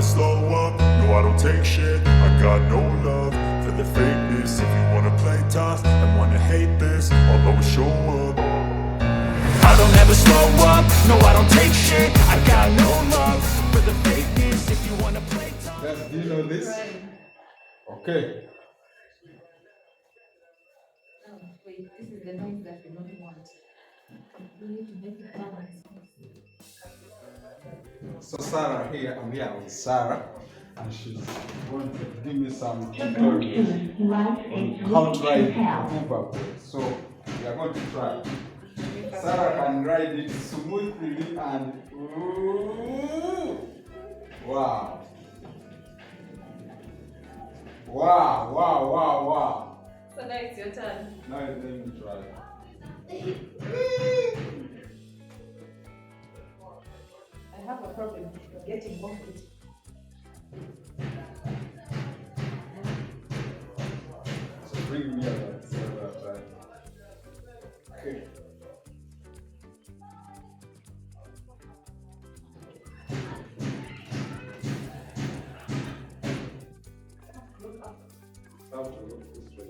never slow up, no I don't take shit. I got no love for the fakeness. If you wanna play tough and wanna hate this, I'll always show up. I don't ever slow up, no I don't take shit. I got no love for the fakeness. If you wanna play tough. Guys, do you know this? Okay. No, wait, this is the noise that we don't want. We need to make it balance. So Sarah here, I'm here with Sarah, and she's going to give me some tutorials on how to ride a hoverboard. So we are going to try. Sarah can ride it smoothly and wow. Wow, wow, wow, wow. So now it's your turn. Now let me try. I have a problem getting off it. So bring me over so that okay. How to look this way.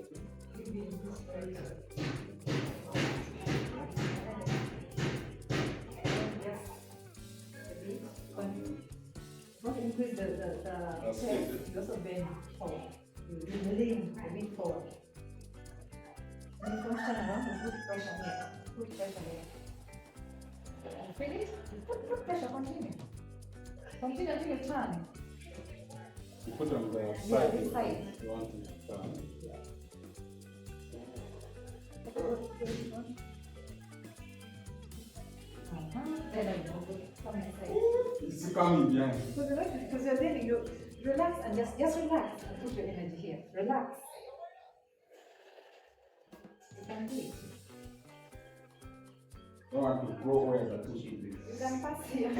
Not increase the chest, you also bend forward. You lean a bit forward. And you don't turn around and put pressure here. Put pressure here. Finish? Put pressure, continue. Continue until you turn. You put on the Yeah, side. this side. You want to turn. Then I go. Come inside. It's coming behind. Because you're there, you relax and just relax and put your energy here. Relax. You can do it. Don't want to go where the two should be. You can pass here. I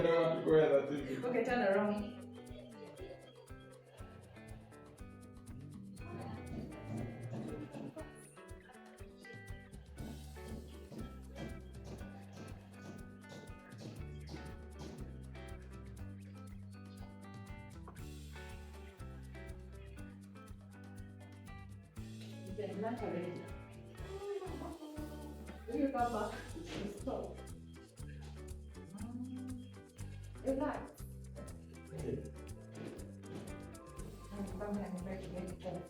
don't want to go where the two should be. Okay, turn around. You can lunch already. When you come back, you stop. Relax. And come here and try to get it off.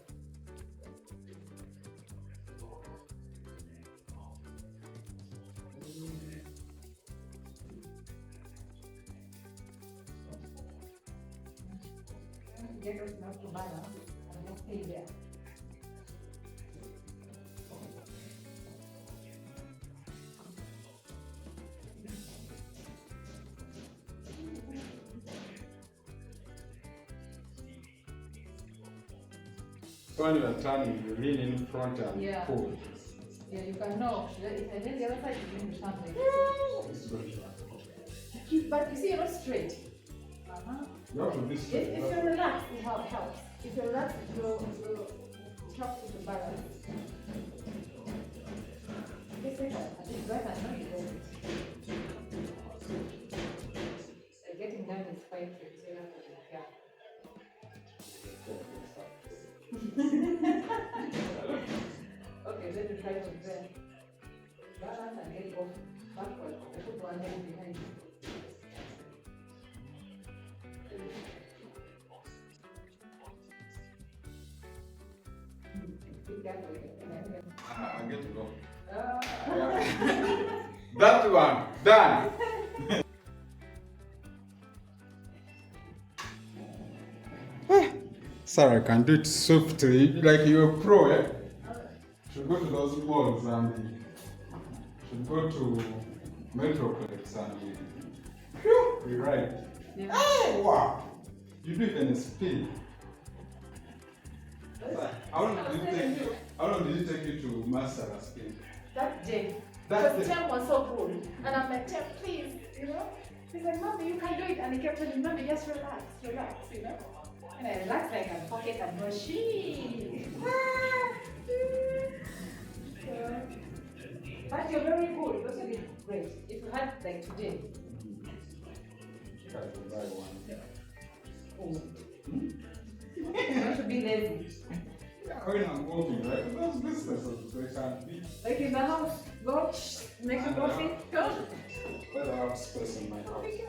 Get yourself to balance and just stay there. So when you are turning, you lean in front and Yeah. pull. Yeah, you can know. And then the other side is going to turn like It's good. But you see, you're not straight. You have to be straight. If you're relaxed, it helps. If you're relaxed, it will help with the balance. Just like that. At least right now, I know you get it. Like getting down is quite tricky. Yeah. Okay, then you try to bend. Balance and get off backward. I put one hand behind you. I get to go. That one, done. Sarah can do it softly, like you're a pro, eh? Should go to those malls and should go to Metroplex and we ride. Yeah. Hey, wow! You do it in a speed. How long did it take you to master a speed? That day. That Because day. Tim was so good. And I'm like, Tim, please, you know? He's like, Mommy, you can do it. And he kept telling me, Mommy, just relax, you know? And I relaxed like a pocket and go, she. But you're very good. You also did great. If you had like today. Try to buy one. food. Not to be lazy. Yeah, when I'm working, right? That's business, so it can be. Like in the house, go make a coffee, go. But I have space in my house. Okay.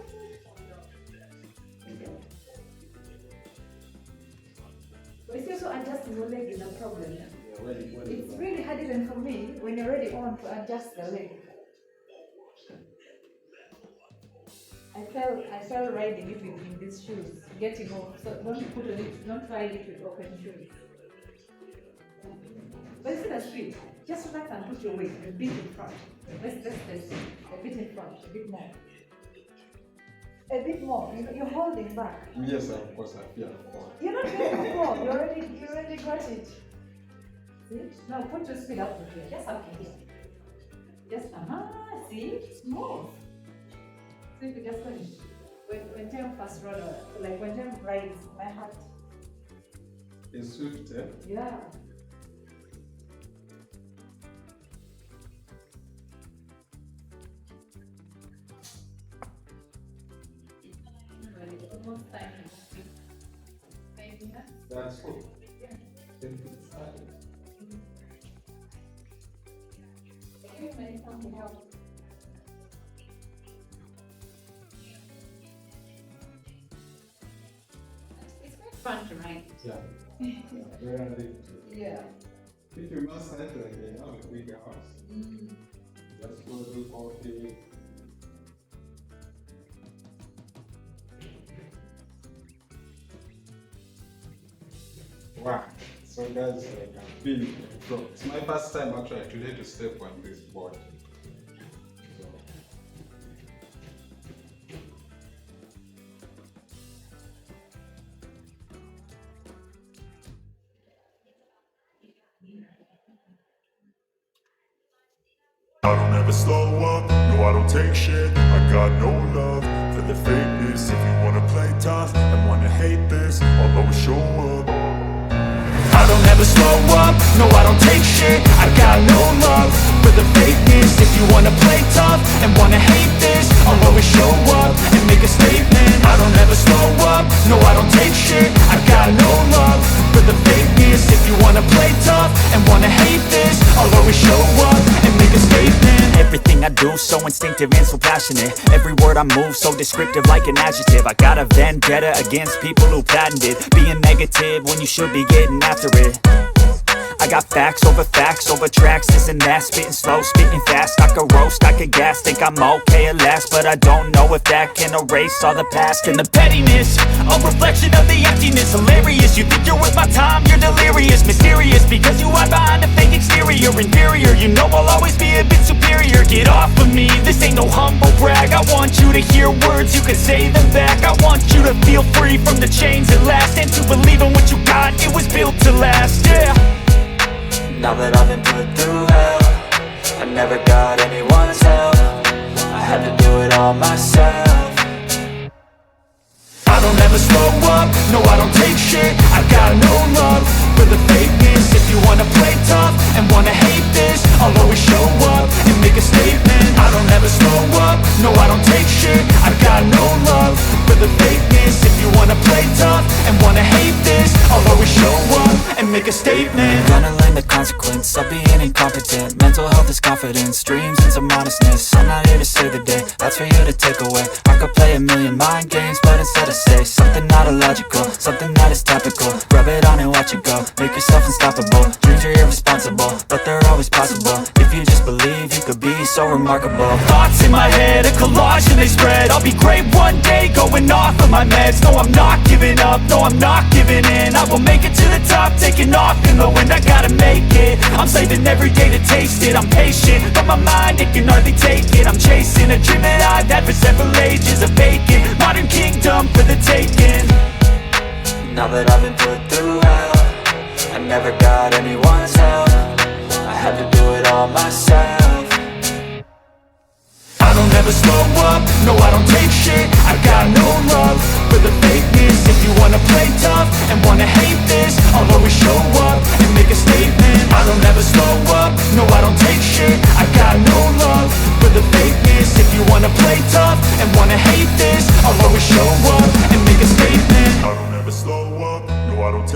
But it's also adjusting your leg is a problem. Yeah, when It's really hard even for me when you're already on to adjust the leg. I fell riding it in these shoes, getting off. So don't ride it with open shoes. But it's still a speed. Just relax and put your weight a bit in front. Let's test it. A bit in front, a bit more. A bit more. You're holding back. Yes, of course, I feel fall. You're not going to fall. You already got it. See? Now put your speed up here. Just up here. Just see? Smooth. So if you just got it. When time first run, like when time rides, my heart. It's swift, eh? Yeah. Almost time. That's cool. Then it started. It's quite fun to ride. Yeah. Very addictive. Yeah. If you must have like a big house, just go do coffee. Wow. So guys, like I've been so it's my first time actually today to step on this board. So, I don't ever slow up, no I don't take shit. I got no love for the fakeness. If you wanna play tough and wanna hate this, I'll always show up. I don't ever slow up, no I don't take shit. I got no love for the fakeness. If you wanna play tough and wanna hate this, I'll always show up and make a statement. I don't ever slow up, no I don't take shit. I got no love for the fakeness. If you wanna play tough and wanna hate this, I'll always show up and make a statement. Everything I do so instinctive and so passionate. Every word I move so descriptive like an adjective. I got a vendetta against people who patented being negative when you should be getting after it. I got facts over tracks, this and that. Spitting slow, spitting fast. I could roast, I could gas. Think I'm okay at last, but I don't know if that can erase all the past. And the pettiness, a reflection of the emptiness. Hilarious, you think you're worth my time, you're delirious. Mysterious, because you hide behind a fake exterior. Inferior, you know I'll always be a bit superior. Get off of me, this ain't no humble brag. I want you to hear words, you can say them back. I want you to feel free from the chains at last, and to believe in what you got, it was built to last, yeah. Now that I've been put through hell, I never got anyone's help. I had to do it all myself. I don't ever slow up, no I don't take shit. I got no love for the fakeness. If you wanna play tough and wanna hate this, I'll always show up and make a statement. I don't ever slow up, no I don't take shit. I got no love for the fakeness. If you wanna play tough and wanna hate this, I'll always show up and make a statement. Gonna learn the consequence of being incompetent. Mental health is confidence, dreams and some honestness. I'm not here to save the day, that's for you to take away. I could play a million mind games, but instead I say something not illogical, something that is topical. Rub it on and watch it go, make yourself unstoppable. Dreams are irresponsible, but they're always possible. If you just believe, you could be so remarkable. Thoughts in my head, a collage and they spread. I'll be great one day, going off of my meds. No, I'm not giving up, no, I'm not giving in. I will make it to the top, taking off in the wind. I gotta make it, I'm saving every day to taste it. I'm patient, but my mind, it can hardly take it. I'm chasing a dream that I've had for several ages. A vacant, modern kingdom for the taking. Now that I've been put through hell, I never got anyone's help. I had to do it all myself. I don't ever slow up, no I don't take shit. I got no love for the fakeness. If you wanna play tough and wanna hate this, I'll always show up and make a statement. I don't ever slow up, no I don't take shit. I got no love for the fakeness. If you wanna play tough and wanna hate this, I'll always show up and make a statement. I don't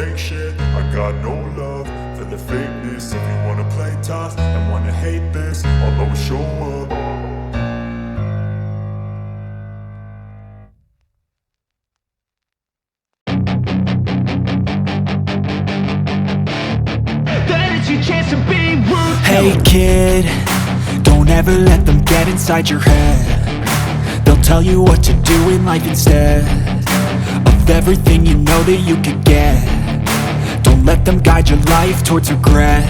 take shit. I got no love for the fakeness. If you wanna play tough and wanna hate this, I'll always show up. Hey kid, don't ever let them get inside your head. They'll tell you what to do in life instead of everything you know that you could get. Don't let them guide your life towards regret.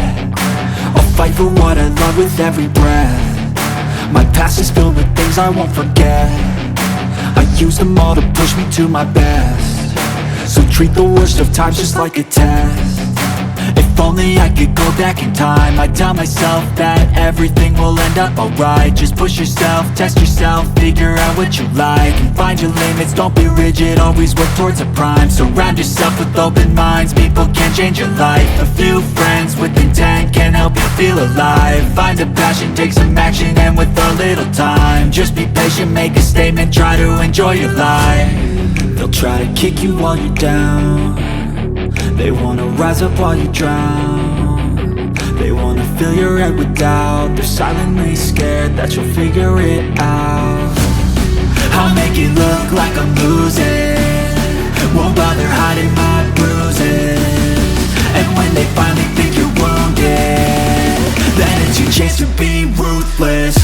I'll fight for what I love with every breath. My past is filled with things I won't forget. I use them all to push me to my best. So treat the worst of times just like a test. If only I could go back in time, I'd tell myself that everything will end up alright. Just push yourself, test yourself, figure out what you like, and find your limits, don't be rigid, always work towards a prime. Surround yourself with open minds, people can change your life. A few friends with intent can help you feel alive. Find a passion, take some action, and with a little time, just be patient, make a statement, try to enjoy your life. They'll try to kick you while you're down. They wanna rise up while you drown. They wanna fill your head with doubt. They're silently scared that you'll figure it out. I'll make it look like I'm losing, won't bother hiding my bruises. And when they finally think you're wounded, then it's your chance to be ruthless.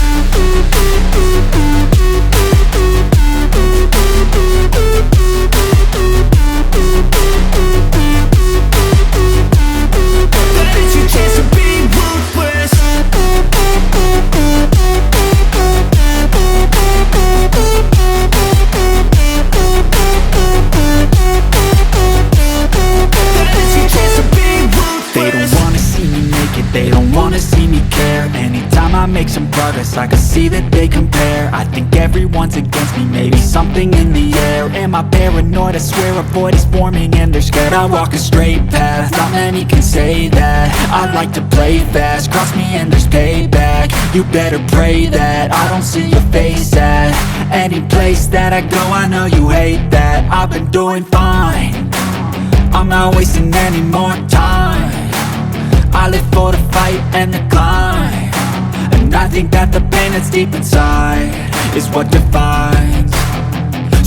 They don't wanna see me care. Anytime I make some progress, I can see that they compare. I think everyone's against me, maybe something in the air. Am I paranoid? I swear a void is forming and they're scared. I walk a straight path, not many can say that. I like to play fast, cross me and there's payback. You better pray that I don't see your face at any place that I go. I know you hate that. I've been doing fine, I'm not wasting any more time. I live for the fight and the climb, and I think that the pain that's deep inside is what defines.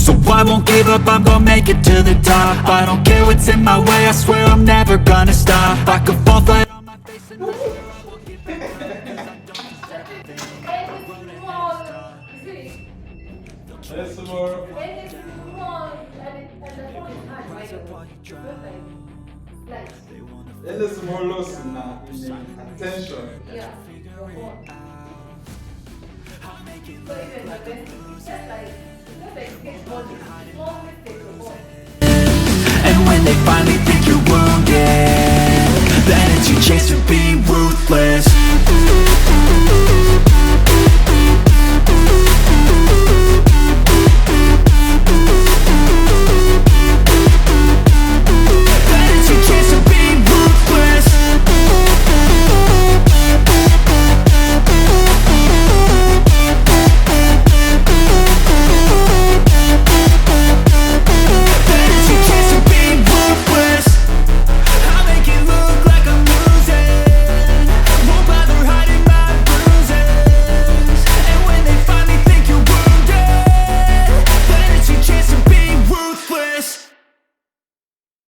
So I won't give up, I'm gonna make it to the top. I don't care what's in my way, I swear I'm never gonna stop. I could fall flat on my face and never I will give up. There's some more. There's some more loss in attention. Yeah. So even the best, just like skateboarding, small mistakes of all. And when they finally think you're wounded, then it's your chance to be ruthless.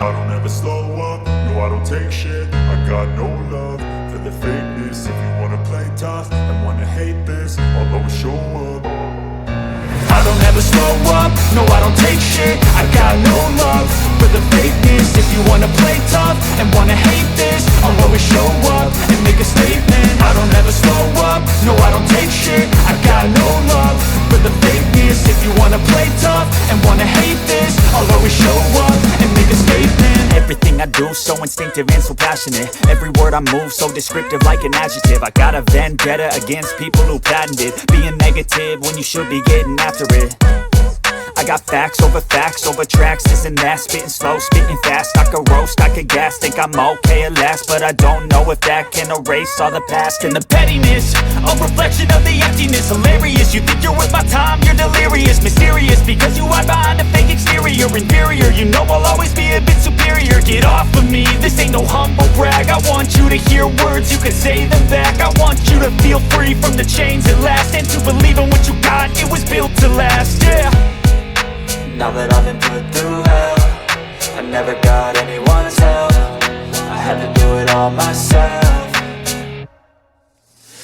I don't ever slow up, no I don't take shit. I got no love for the fakeness. If you wanna play tough and wanna hate this, I'll always show up. I don't ever slow up, no I don't take shit. I got no love for the fakeness. If you wanna play tough and wanna hate this, I'll always show up and make a statement. I don't ever slow up, no I don't take shit. I got no love for the fakeness. If you wanna play tough and wanna hate this, I'll always show up and make a statement. Everything I do so instinctive and so passionate. Every word I move so descriptive like an adjective. I got a vendetta against people who patented being negative when you should be getting after it. I got facts over tracks, isn't that? Spitting slow, spitting fast, I could roast, I could gas. Think I'm okay at last, but I don't know if that can erase all the past. And the pettiness, a reflection of the emptiness. Hilarious, you think you're worth my time, you're delirious. Mysterious, because you hide behind a fake exterior. Inferior, you know I'll always be a bit superior. Get off of me, this ain't no humble brag. I want you to hear words, you can say them back. I want you to feel free from the chains at last, and to believe in what you got, it was built to last, yeah. Now that I've been put through hell, I never got anyone's help. I had to do it all myself.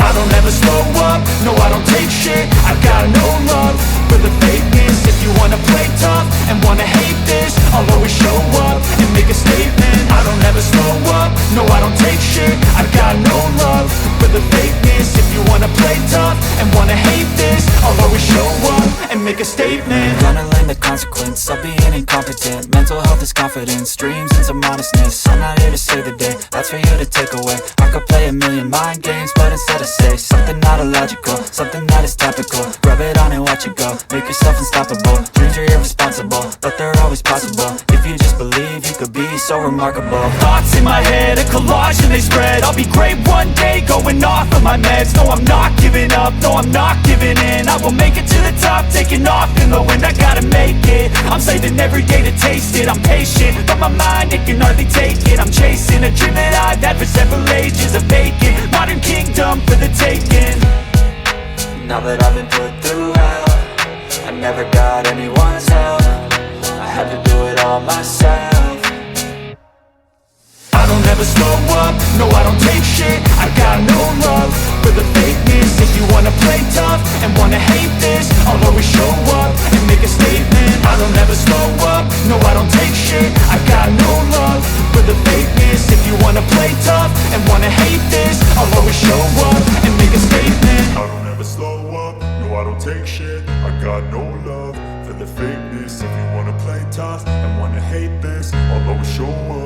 I don't ever slow up, no I don't take shit. I got no love for the fakeness. If you wanna play tough and wanna hate this, I'll always show up and make a statement. I don't ever slow up, no I don't take shit. I got no love for the fakeness. If you wanna play tough and wanna hate this, I'll always show up and make a statement. Gonna learn the consequence of being incompetent. Mental health is confidence, dreams into modestness. I'm not here to save the day, that's for you to take away. I could play a million mind games, but instead I say something not illogical, something that is topical. Rub it on and watch it go, make yourself unstoppable. Dreams are irresponsible, but they're always possible. If you just believe, you could be so remarkable. Thoughts in my head, a collage and they spread. I'll be great one day, going off of my meds. No, I'm not giving up, no, I'm not giving in. I will make it to the top, taking off in the wind. I gotta make it, I'm saving every day to taste it. I'm patient, but my mind, it can hardly take it. I'm chasing a dream that I've had for several ages. A vacant, modern kingdom for the taking. Now that I've been put through hell, I never got anyone's help. I had to do it all myself. I don't ever slow up, no I don't take shit. I got no love for the fakeness. If you wanna play tough and wanna hate this, I'll always show up and make a statement. I don't ever slow up, no I don't take shit. I got no love for the fakeness. If you wanna play tough and wanna hate this, I'll always show up and make a statement. I don't ever slow up, no I don't take shit. I got no love for the fakeness. If you wanna play tough and wanna hate this, I'll always show up